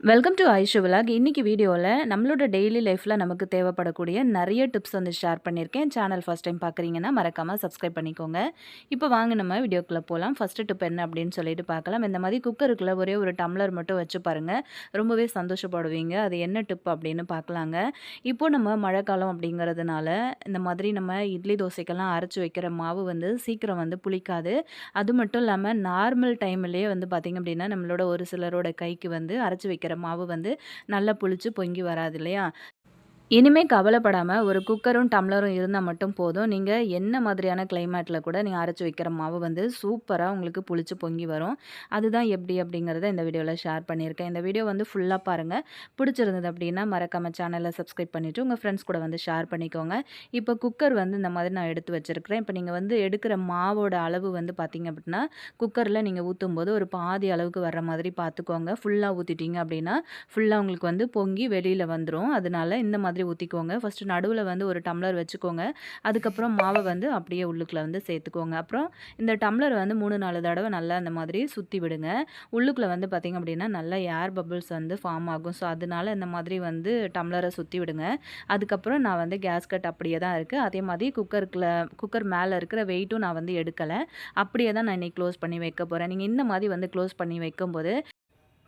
Welcome to Aishu vlog. இன்னைக்கு வீடியோவில் நம்மளோட டெய்லி லைஃப்பில் நமக்கு தேவைப்படக்கூடிய நிறைய டிப்ஸ் வந்து ஷேர் பண்ணியிருக்கேன். சேனல் ஃபஸ்ட் டைம் பார்க்குறீங்கன்னா மறக்காமல் சப்ஸ்கிரைப் பண்ணிக்கோங்க. இப்போ வாங்க நம்ம வீடியோக்குள்ளே போகலாம். ஃபஸ்ட்டு டிப் என்ன அப்படின்னு சொல்லிட்டு பார்க்கலாம். இந்த மாதிரி குக்கருக்குள்ளே ஒரே ஒரு டம்ளர் மட்டும் வச்சு பாருங்கள், ரொம்பவே சந்தோஷப்படுவீங்க. அது என்ன டிப் அப்படின்னு பார்க்கலாங்க. இப்போது நம்ம மழைக்காலம் அப்படிங்கிறதுனால இந்த மாதிரி நம்ம இட்லி தோசைக்கெல்லாம் அரைச்சி வைக்கிற மாவு வந்து சீக்கிரம் வந்து புளிக்காது. அது மட்டும் இல்லாமல் நார்மல் டைம்லேயே வந்து பார்த்திங்க அப்படின்னா நம்மளோட ஒரு சிலரோட கைக்கு வந்து அரைச்சி வைக்கிற மாவு வந்து நல்லா புளிச்சு பொங்கி வராது இல்லையா? இனிமே கவலைப்படாம ஒரு குக்கரும், டம்ளரும் இருந்தா மட்டும் போதும். நீங்க என்ன மாதிரியான கிளைமேட்ல கூட நீங்க அரைச்சு வைக்கிற மாவு வந்து சூப்பரா உங்களுக்கு புளிச்சு பொங்கி வரும். அதுதான் எப்படி அப்படிங்கிறத இந்த வீடியோல ஷேர் பண்ணியிருக்கேன். இந்த வீடியோ வந்து ஃபுல்லா பாருங்க. பிடிச்சிருந்தது அப்படின்னா மறக்காம சேனலை சப்ஸ்கிரைப் பண்ணிட்டு உங்க ஃப்ரெண்ட்ஸ் கூட வந்து ஷேர் பண்ணிக்கோங்க. இப்போ குக்கர் வந்து இந்த மாதிரி நான் எடுத்து வச்சிருக்கிறேன். இப்போ நீங்க வந்து எடுக்கிற மாவோட அளவு வந்து பார்த்தீங்க அப்படின்னா, குக்கர்ல நீங்க ஊத்தும்போது ஒரு பாதி அளவுக்கு வர்ற மாதிரி பார்த்துக்கோங்க. ஃபுல்லா ஊத்திட்டீங்க அப்படின்னா, ஃபுல்லா உங்களுக்கு வந்து பொங்கி வெளியில வந்துரும். அதனால இந்த மாதிரி ஊற்றிக்கோங்க. ஃபஸ்ட்டு நடுவில் வந்து ஒரு டம்ளர் வச்சுக்கோங்க. அதுக்கப்புறம் மாவை வந்து அப்படியே உள்ளுக்குள்ளே வந்து சேர்த்துக்கோங்க. அப்புறம் இந்த டம்ளர் வந்து 3-4 தடவை நல்லா அந்த மாதிரி சுற்றி விடுங்க. உள்ளுக்குள்ளே வந்து பார்த்திங்க அப்படின்னா நல்லா ஏர் பபிள்ஸ் வந்து ஃபார்ம் ஆகும். ஸோ அதனால இந்த மாதிரி வந்து டம்ளரை சுற்றி விடுங்க. அதுக்கப்புறம் நான் வந்து கேஸ்கட் அப்படியே தான் இருக்குது. அதே மாதிரி குக்கர் மேலே இருக்கிற வெயிட்டும் நான் வந்து எடுக்கலை. அப்படியே தான் நான் இன்றைக்கி க்ளோஸ் பண்ணி வைக்க போகிறேன். நீங்கள் இந்த மாதிரி வந்து க்ளோஸ் பண்ணி வைக்கும்போது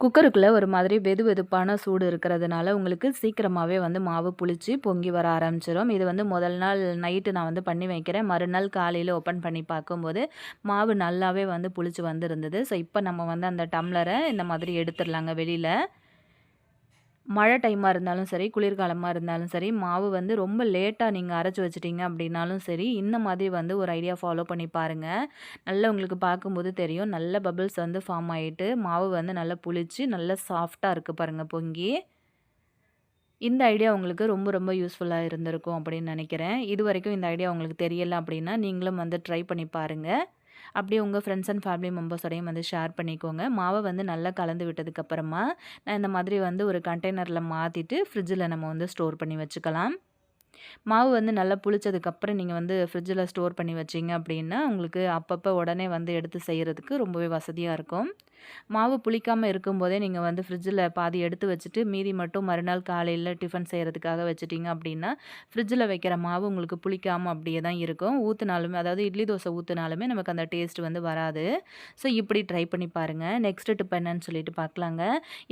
குக்கருக்குள்ளே ஒரு மாதிரி வெதுவெதுப்பான சூடு இருக்கிறதுனால உங்களுக்கு சீக்கிரமாகவே வந்து மாவு புளிச்சு பொங்கி வர ஆரம்பிச்சிடும். இது வந்து முதல் நாள் நைட்டு நான் வந்து பண்ணி வைக்கிறேன். மறுநாள் காலையில் ஓப்பன் பண்ணி பார்க்கும்போது மாவு நல்லாவே வந்து புளிச்சு வந்துருந்தது. ஸோ இப்போ நம்ம வந்து அந்த டம்ளரை இந்த மாதிரி எடுத்துடலாங்க வெளியில். மழை டைமாக இருந்தாலும் சரி, குளிர்காலமாக இருந்தாலும் சரி, மாவு வந்து ரொம்ப லேட்டாக நீங்கள் அரைச்சி வச்சுட்டீங்க அப்படின்னாலும் சரி, இந்த மாதிரி வந்து ஒரு ஐடியா ஃபாலோ பண்ணி பாருங்கள். நல்லா உங்களுக்கு பார்க்கும்போது தெரியும். நல்ல பபிள்ஸ் வந்து ஃபார்ம் ஆகிட்டு மாவு வந்து நல்லா புளிச்சு நல்லா சாஃப்டாக இருக்குது பாருங்கள் பொங்கி. இந்த ஐடியா உங்களுக்கு ரொம்ப ரொம்ப யூஸ்ஃபுல்லாக இருந்திருக்கும் அப்படின்னு நினைக்கிறேன். இதுவரைக்கும் இந்த ஐடியா உங்களுக்கு தெரியல அப்படின்னா நீங்களும் வந்து ட்ரை பண்ணி பாருங்கள். அப்படியே உங்கள் ஃப்ரெண்ட்ஸ் அண்ட் ஃபேமிலி மெம்பர்ஸோடையும் வந்து ஷேர் பண்ணிக்கோங்க. மாவை வந்து நல்லா கலந்து விட்டதுக்கப்புறமா நான் இந்த மாதிரி வந்து ஒரு கண்டெய்னரில் மாற்றிட்டு ஃப்ரிட்ஜில் நம்ம வந்து ஸ்டோர் பண்ணி வச்சுக்கலாம். மாவு வந்து நல்லா புளிச்சதுக்கப்புறம் நீங்கள் வந்து ஃப்ரிட்ஜில் ஸ்டோர் பண்ணி வச்சிங்க அப்படின்னா உங்களுக்கு அப்பப்போ உடனே வந்து எடுத்து செய்கிறதுக்கு ரொம்பவே வசதியாக இருக்கும். மாவு புளிக்காமல் இருக்கும்போதே நீங்கள் வந்து ஃப்ரிட்ஜில் பாதி எடுத்து வச்சுட்டு மீதி மட்டும் மறுநாள் காலையில் டிஃபன் செய்கிறதுக்காக வச்சுட்டிங்க அப்படின்னா ஃப்ரிட்ஜில் வைக்கிற மாவு உங்களுக்கு புளிக்காமல் அப்படியே தான் இருக்கும். ஊற்றுனாலுமே அதாவது இட்லி தோசை ஊற்றுனாலுமே நமக்கு அந்த டேஸ்ட் வந்து வராது. ஸோ இப்படி ட்ரை பண்ணி பாருங்கள். நெக்ஸ்ட் டிப் என்னன்னு சொல்லிட்டு பார்க்கலாங்க.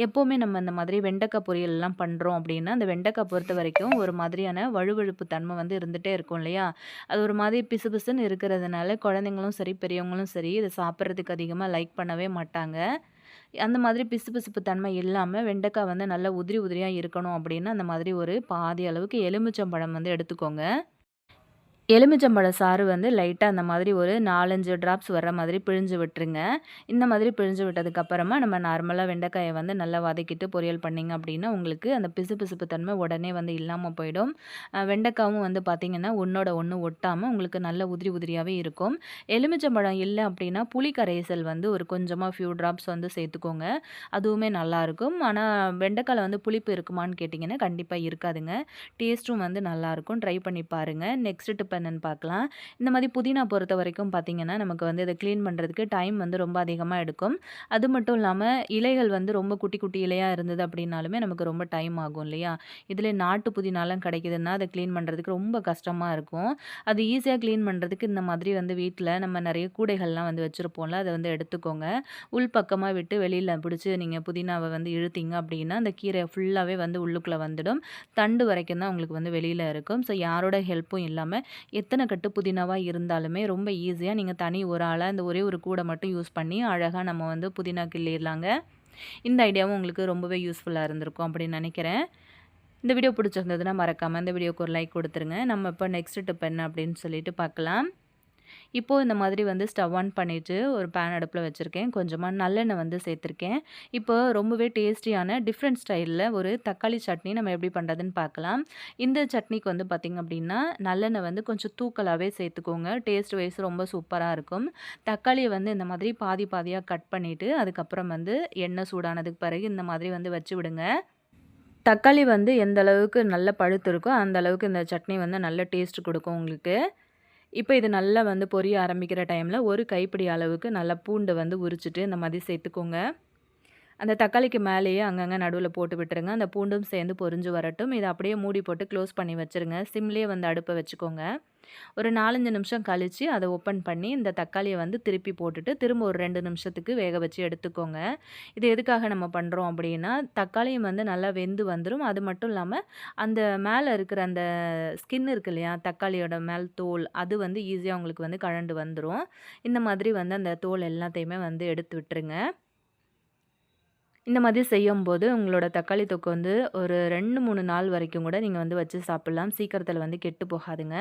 எப்போவுமே நம்ம இந்த மாதிரி வெண்டைக்காய் பொரியல்லாம் பண்ணுறோம் அப்படின்னா அந்த வெண்டைக்காய் பொறுத்த வரைக்கும் ஒரு மாதிரியான வழுவழுப்பு தன்மை வந்து இருந்துகிட்டே இருக்கும் இல்லையா? அது ஒரு மாதிரி பிசுபிசுன்னு இருக்கிறதுனால குழந்தைங்களும் சரி பெரியவங்களும் சரி இதை சாப்பிட்றதுக்கு அதிகமாக லைக் பண்ணவே மாட்டாங்க. அந்த மாதிரி பிசுபிசுப்பு தன்மை இல்லாமல் வெண்டைக்காய் வந்து நல்லா உதிரி உதிரியாக இருக்கணும் அப்படின்னா அந்த மாதிரி ஒரு பாதி அளவுக்கு எலுமிச்சம்பழம் வந்து எடுத்துக்கோங்க. எலுமிச்சம்பழ சாறு வந்து லைட்டாக அந்த மாதிரி ஒரு 4-5 ட்ராப்ஸ் வர்ற மாதிரி பிழிஞ்சு விட்டுருங்க. இந்த மாதிரி பிழிஞ்சு விட்டதுக்கப்புறமா நம்ம நார்மலாக வெண்டைக்காயை வந்து நல்லா வதக்கிட்டு பொரியல் பண்ணிங்க அப்படின்னா உங்களுக்கு அந்த பிசுபிசுப்பு தன்மை உடனே வந்து இல்லாமல் போயிடும். வெண்டைக்காவும் வந்து பார்த்திங்கன்னா ஒன்றோட ஒன்று ஒட்டாமல் உங்களுக்கு நல்ல உதிரி உதிரியாகவே இருக்கும். எலுமிச்சம்பழம் இல்லை அப்படின்னா புளி கரைசல் வந்து ஒரு கொஞ்சமாக ஃபியூ ட்ராப்ஸ் வந்து சேர்த்துக்கோங்க. அதுவுமே நல்லாயிருக்கும். ஆனால் வெண்டைக்காயில் வந்து புளிப்பு இருக்குமான்னு கேட்டிங்கன்னா கண்டிப்பாக இருக்காதுங்க. டேஸ்ட்டும் வந்து நல்லாயிருக்கும். ட்ரை பண்ணி பாருங்கள். நெக்ஸ்ட் டிப் என்னன்னு பார்க்கலாம். இந்த மாதிரி புதினா பொறுத்த வரைக்கும் பார்த்திங்கன்னா நமக்கு வந்து இதை க்ளீன் பண்ணுறதுக்கு டைம் வந்து ரொம்ப அதிகமாக எடுக்கும். அது மட்டும் இல்லாமல் இலைகள் வந்து ரொம்ப குட்டி குட்டி இலையாக இருந்தது அப்படின்னாலுமே நமக்கு ரொம்ப டைம் ஆகும் இல்லையா? இதில் நாட்டு புதினாலாம் கிடைக்குதுன்னா அதை க்ளீன் பண்ணுறதுக்கு ரொம்ப கஷ்டமாக இருக்கும். அது ஈஸியாக க்ளீன் பண்ணுறதுக்கு இந்த மாதிரி வந்து வீட்டில் நம்ம நிறைய கூடைகள்லாம் வந்து வச்சுருப்போம்ல, அதை வந்து எடுத்துக்கோங்க. உள் பக்கமாக விட்டு வெளியில் பிடிச்சி நீங்கள் புதினாவை வந்து இழுத்தீங்க அப்படின்னா அந்த கீரை ஃபுல்லாகவே வந்து உள்ளுக்குள்ளே வந்துடும். தண்டு வரைக்கும் தான் உங்களுக்கு வந்து வெளியில் இருக்கும். ஸோ யாரோட ஹெல்ப்பும் இல்லாமல் எத்தனை கட்டு புதினாவா இருந்தாலுமே ரொம்ப ஈஸியாக நீங்கள் தனி ஒரு ஆளாக இந்த ஒரே ஒரு கூடை மட்டும் யூஸ் பண்ணி அழகாக நம்ம வந்து புதினா கிள்ளிடலாங்க. இந்த ஐடியாவும் உங்களுக்கு ரொம்பவே யூஸ்ஃபுல்லாக இருந்திருக்கும் அப்படின்னு நினைக்கிறேன். இந்த வீடியோ பிடிச்சிருந்ததுன்னா மறக்காமல் இந்த வீடியோக்கு ஒரு லைக் கொடுத்துருங்க. நம்ம இப்போ நெக்ஸ்ட் டிப் என்ன அப்படின்னு சொல்லிட்டு பார்க்கலாம். இப்போது இந்த மாதிரி வந்து ஸ்டவ் ஆன் பண்ணிவிட்டு ஒரு பேன் அடுப்பில் வச்சுருக்கேன். கொஞ்சமாக நல்லெண்ணெய் வந்து சேர்த்துருக்கேன். இப்போ ரொம்பவே டேஸ்டியான டிஃப்ரெண்ட் ஸ்டைலில் ஒரு தக்காளி சட்னி நம்ம எப்படி பண்ணுறதுன்னு பார்க்கலாம். இந்த சட்னிக்கு வந்து பார்த்திங்க அப்படின்னா நல்லெண்ணெய் வந்து கொஞ்சம் தூக்கலாகவே சேர்த்துக்கோங்க. டேஸ்ட் வைஸ் ரொம்ப சூப்பராக இருக்கும். தக்காளியை வந்து இந்த மாதிரி பாதி பாதியாக கட் பண்ணிவிட்டு அதுக்கப்புறம் வந்து எண்ணெய் சூடானதுக்கு பிறகு இந்த மாதிரி வந்து வச்சு விடுங்க. தக்காளி வந்து எந்த அளவுக்கு நல்ல பழுத்து இருக்கோ அந்த அளவுக்கு இந்த சட்னி வந்து நல்ல டேஸ்ட் கொடுக்கும் உங்களுக்கு. இப்போ இது நல்லா வந்து பொரிய ஆரம்பிக்கிற டைமில் ஒரு கைப்பிடி அளவுக்கு நல்லா பூண்டை வந்து உரிச்சிட்டு இந்த மாதிரி சேர்த்துக்கோங்க. அந்த தக்காளிக்கு மேலேயே அங்கங்கே நடுவில் போட்டு விட்டுருங்க. அந்த பூண்டும் சேர்ந்து பொரிஞ்சு வரட்டும். இதை அப்படியே மூடி போட்டு க்ளோஸ் பண்ணி வச்சுருங்க. சிம்லேயே வந்து அடுப்பை வச்சுக்கோங்க. ஒரு 4-5 நிமிஷம் கழித்து அதை ஓப்பன் பண்ணி இந்த தக்காளியை வந்து திருப்பி போட்டுட்டு திரும்ப ஒரு 2 நிமிஷத்துக்கு வேக வச்சு எடுத்துக்கோங்க. இது எதுக்காக நம்ம பண்ணுறோம் அப்படின்னா, தக்காளியும் வந்து நல்லா வெந்து வந்துடும். அது மட்டும் இல்லாமல் அந்த மேலே இருக்கிற அந்த ஸ்கின் இருக்கு இல்லையா, தக்காளியோட மேல் தோல், அது வந்து ஈஸியாக உங்களுக்கு வந்து கழண்டு வந்துடும். இந்த மாதிரி வந்து அந்த தோல் எல்லாத்தையுமே வந்து எடுத்து விட்டுருங்க. இந்த மாதிரி செய்யும்போது உங்களோட தக்காளி தொக்கு வந்து ஒரு 2, 3 நாள் வரைக்கும் கூட நீங்கள் வந்து வச்சு சாப்பிட்லாம். சீக்கிரத்தில் வந்து கெட்டு போகாதுங்க.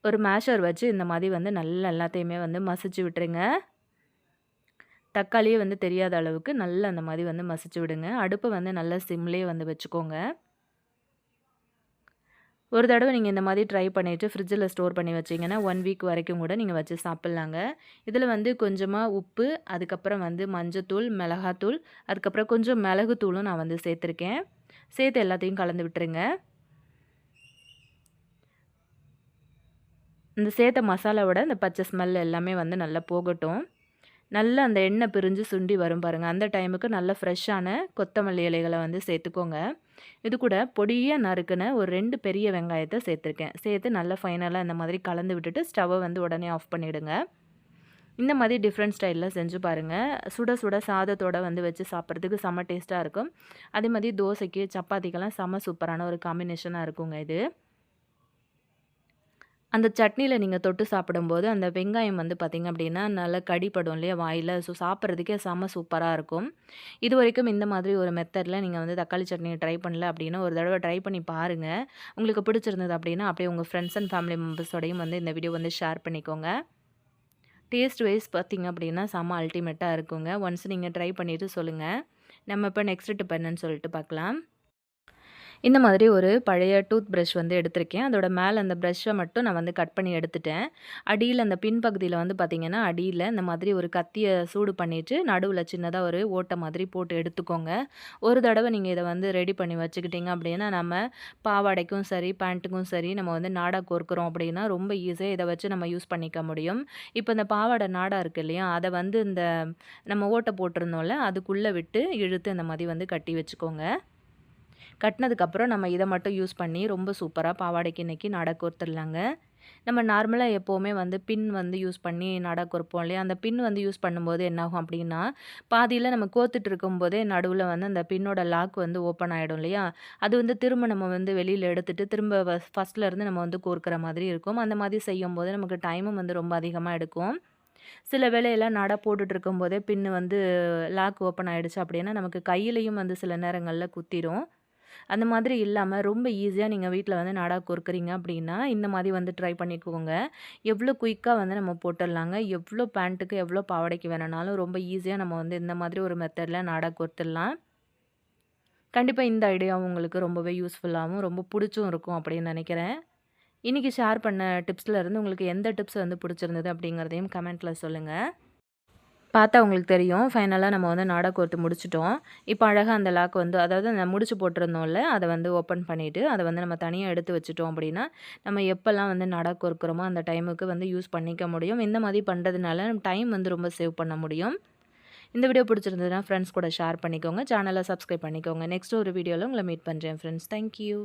ஒரு மேஷர் வச்சு இந்த மாதிரி வந்து நல்லா எல்லாத்தையுமே வந்து மசிச்சு விட்டுருங்க. தக்காளியே வந்து தெரியாத அளவுக்கு நல்லா அந்த மாதிரி வந்து மசிச்சு விடுங்க. அடுப்பை வந்து நல்லா சிம்லேயே வந்து வச்சுக்கோங்க. ஒரு தடவை நீங்கள் இந்த மாதிரி ட்ரை பண்ணிவிட்டு ஃப்ரிட்ஜில் ஸ்டோர் பண்ணி வச்சிங்கன்னா 1 வீக் வரைக்கும் கூட நீங்கள் வச்சு சாப்பிட்லாங்க. இதில் வந்து கொஞ்சமாக உப்பு, அதுக்கப்புறம் வந்து மஞ்சத்தூள், மிளகாத்தூள், அதுக்கப்புறம் கொஞ்சம் மிளகுத்தூளும் நான் வந்து சேர்த்துருக்கேன். சேர்த்து எல்லாத்தையும் கலந்து விட்டுருங்க. இந்த சேர்த்த மசாலாவோட இந்த பச்சை ஸ்மெல் எல்லாமே வந்து நல்லா போகட்டும். நல்லா அந்த எண்ணெய் பிரிஞ்சு சுண்டி வரும் பாருங்கள். அந்த டைமுக்கு நல்ல ஃப்ரெஷ்ஷான கொத்தமல்லி இலைகளை வந்து சேர்த்துக்கோங்க. இது கூட பொடியாக நறுக்குன ஒரு 2 பெரிய வெங்காயத்தை சேர்த்துருக்கேன். சேர்த்து நல்லா ஃபைனலாக இந்த மாதிரி கலந்து விட்டுட்டு ஸ்டவ்வை வந்து உடனே ஆஃப் பண்ணிவிடுங்க. இந்த மாதிரி டிஃப்ரெண்ட் ஸ்டைலில் செஞ்சு பாருங்கள். சுட சுட சாதத்தோடு வந்து வச்சு சாப்பிட்றதுக்கு செம்ம டேஸ்ட்டாக இருக்கும். அதே மாதிரி தோசைக்கு, சப்பாத்திக்கெல்லாம் செம்ம சூப்பரான ஒரு காம்பினேஷனாக இருக்குங்க இது. அந்த சட்னியில் நீங்கள் தொட்டு சாப்பிடும்போது அந்த வெங்காயம் வந்து பார்த்திங்க அப்படின்னா நல்லா கடிப்படும் இல்லையா வாயில். ஸோ சாப்பிட்றதுக்கே செம்ம சூப்பராக இருக்கும். இது வரைக்கும் இந்த மாதிரி ஒரு மெத்தடில் நீங்கள் வந்து தக்காளி சட்னி ட்ரை பண்ணல அப்படின்னா ஒரு தடவை ட்ரை பண்ணி பாருங்கள். உங்களுக்கு பிடிச்சிருந்தது அப்படின்னா அப்படியே உங்கள் ஃப்ரெண்ட்ஸ் அண்ட் ஃபேமிலி மெம்பர்ஸோடையும் வந்து இந்த வீடியோ வந்து ஷேர் பண்ணிக்கோங்க. டேஸ்ட் வைஸ் பார்த்திங்க அப்படின்னா செம்ம அல்டிமேட்டாக இருக்குங்க. ஒன்ஸ் நீங்கள் ட்ரை பண்ணிவிட்டு சொல்லுங்கள். நம்ம இப்போ நெக்ஸ்ட் டிப் என்னன்னு சொல்லிட்டு பார்க்கலாம். இந்த மாதிரி ஒரு பழைய டூத் ப்ரஷ் வந்து எடுத்திருக்கேன். அதோட மேலே அந்த ப்ரஷ்ஷை மட்டும் நான் வந்து கட் பண்ணி எடுத்துட்டேன். அடியில் அந்த பின்பகுதியில் வந்து பார்த்திங்கன்னா அடியில் இந்த மாதிரி ஒரு கத்தியை சூடு பண்ணிவிட்டு நடுவில் சின்னதாக ஒரு ஓட்டை மாதிரி போட்டு எடுத்துக்கோங்க. ஒரு தடவை நீங்கள் இதை வந்து ரெடி பண்ணி வச்சுக்கிட்டிங்க அப்படின்னா நம்ம பாவாடைக்கும் சரி, பேண்ட்டுக்கும் சரி நம்ம வந்து நாடா கோர்க்குறோம் அப்படின்னா ரொம்ப ஈஸியாக இதை வச்சு நம்ம யூஸ் பண்ணிக்க முடியும். இப்போ இந்த பாவாடை நாடா இருக்குது இல்லையா, அதை வந்து இந்த நம்ம ஓட்டை போட்டிருந்தோம்ல அதுக்குள்ளே விட்டு இழுத்து இந்த மாதிரி வந்து கட்டி வச்சுக்கோங்க. கட்டினதுக்கப்புறம் நம்ம இதை மட்டும் யூஸ் பண்ணி ரொம்ப சூப்பராக பாவாடைக்கு இன்றைக்கி நாடா கோர்த்துடலாங்க. நம்ம நார்மலாக எப்போவுமே வந்து பின் வந்து யூஸ் பண்ணி நாடா கோர்ப்போம் இல்லையா, அந்த பின் வந்து யூஸ் பண்ணும்போது என்னாகும் அப்படின்னா பாதியில் நம்ம கோர்த்துட்டு இருக்கும்போதே நடுவில் வந்து அந்த பின்னோட லாக் வந்து ஓப்பன் ஆகிடும் இல்லையா, அது வந்து திரும்ப நம்ம வந்து வெளியில் எடுத்துகிட்டு திரும்ப ஃபஸ்ட்லேருந்து நம்ம வந்து கோர்க்குற மாதிரி இருக்கும். அந்த மாதிரி செய்யும்போது நமக்கு டைமும் வந்து ரொம்ப அதிகமாக எடுக்கும். சில வேளையெல்லாம் நாடா போட்டுட்டு இருக்கும்போதே பின்னு வந்து லாக் ஓப்பன் ஆகிடுச்சு அப்படின்னா நமக்கு கையிலையும் வந்து சில நேரங்களில் குத்திரும். அந்த மாதிரி இல்லாமல் ரொம்ப ஈஸியாக நீங்கள் வீட்டில் வந்து நாடா கோர்க்குறீங்க அப்படின்னா இந்த மாதிரி வந்து ட்ரை பண்ணிக்கோங்க. எவ்வளோ குயிக்காக வந்து நம்ம போட்டுடலாங்க. எவ்வளோ பேண்ட்டுக்கு எவ்வளோ பாவாடைக்கு வேணுனாலும் ரொம்ப ஈஸியாக நம்ம வந்து இந்த மாதிரி ஒரு மெத்தடில் நாடா கோர்த்துடலாம். கண்டிப்பாக இந்த ஐடியாவும் உங்களுக்கு ரொம்பவே யூஸ்ஃபுல்லாகவும் ரொம்ப பிடிச்சும் இருக்கும் அப்படின்னு நினைக்கிறேன். இன்றைக்கி ஷேர் பண்ண டிப்ஸில் இருந்து உங்களுக்கு எந்த டிப்ஸ் வந்து பிடிச்சிருந்தது அப்படிங்கிறதையும் கமெண்ட்டில் சொல்லுங்கள். பார்த்தா உங்களுக்கு தெரியும். ஃபைனலாக நம்ம வந்து நாடா கோர்த்து முடிச்சுட்டோம். இப்போ அழகாக அந்த லாக் வந்து அதாவது அந்த முடிச்சு போட்டிருந்தோம்ல, அதை வந்து ஓப்பன் பண்ணிவிட்டு அதை வந்து நம்ம தனியாக எடுத்து வச்சுட்டோம் அப்படின்னா, நம்ம எப்போல்லாம் வந்து நாடா கோர்க்குறோமோ அந்த டைமுக்கு வந்து யூஸ் பண்ணிக்க முடியும். இந்த மாதிரி பண்ணுறதுனால நம்ம டைம் வந்து ரொம்ப சேவ் பண்ண முடியும். இந்த வீடியோ பிடிச்சிருந்ததுன்னா ஃப்ரெண்ட்ஸ் கூட ஷேர் பண்ணிக்கோங்க. சேனலை சப்ஸ்கிரைப் பண்ணிக்கோங்க. நெக்ஸ்ட் ஒரு வீடியோவில் உங்களை மீட் பண்ணுறேன் ஃப்ரெண்ட்ஸ். தேங்க்யூ.